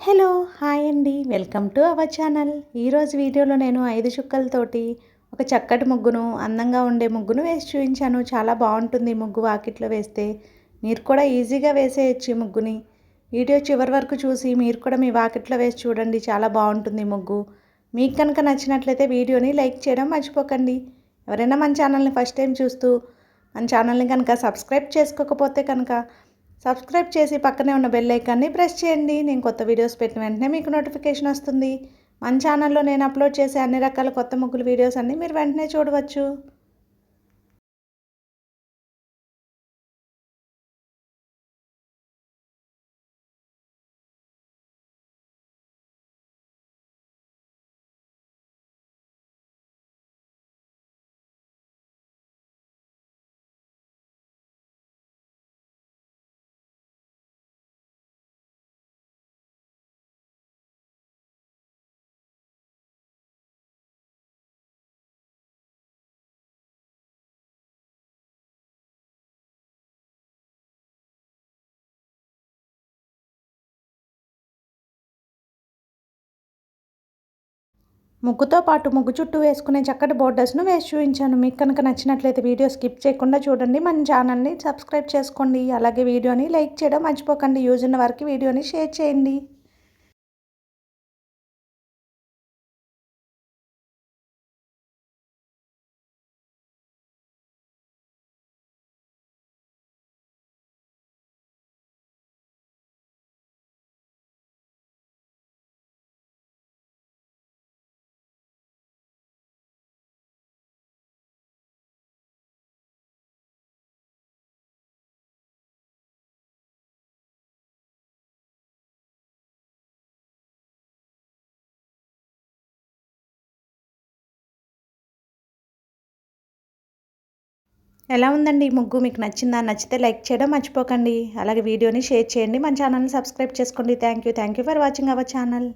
Hello hi అండి welcome to our channel. ఈరోజు వీడియోలో నేను 5 చుక్కలతోటి ఒక చక్కటి ముగ్గును అందంగా ఉండే ముగ్గును వేసి చూపించాను. చాలా బాగుంటుంది ముగ్గు వాకిట్లో వేస్తే. మీరు కూడా ఈజీగా వేసేయచ్చు ఈ ముగ్గుని. వీడియో చివరి వరకు చూసి మీరు కూడా మీ వాకిట్లో వేసి చూడండి. చాలా బాగుంటుంది ముగ్గు. మీకు కనుక నచ్చినట్లయితే వీడియోని లైక్ చేయడం మర్చిపోకండి. ఎవరైనా మన ఛానల్ని ఫస్ట్ టైం చూస్తూ మన ఛానల్ని కనుక సబ్స్క్రైబ్ చేసుకోకపోతే కనుక సబ్స్క్రైబ్ చేసి పక్కనే ఉన్న బెల్ ఐకాన్ని ప్రెస్ చేయండి. నేను కొత్త వీడియోస్ పెట్టిన వెంటనే మీకు నోటిఫికేషన్ వస్తుంది. మన ఛానల్లో నేను అప్లోడ్ చేసే అన్ని రకాల కొత్త ముగ్గులు వీడియోస్ అన్నీ మీరు వెంటనే చూడవచ్చు. ముగ్గుతో పాటు ముగ్గు చుట్టూ వేసుకునే చక్కటి బోర్డర్స్ను వేసి చూపించాను. మీకు కనుక నచ్చినట్లయితే వీడియో స్కిప్ చేయకుండా చూడండి. మన ఛానల్ని సబ్స్క్రైబ్ చేసుకోండి. అలాగే వీడియోని లైక్ చేయడం మర్చిపోకండి. యూజ్ ఉన్న వారికి వీడియోని షేర్ చేయండి. ఎలా ఉందండి ఈ ముగ్గు? మీకు నచ్చిందా? నచ్చితే లైక్ చేయడం మర్చిపోకండి. అలాగే వీడియోని షేర్ చేయండి. మన ఛానల్ని సబ్స్క్రైబ్ చేసుకోండి. Thank you for watching our channel.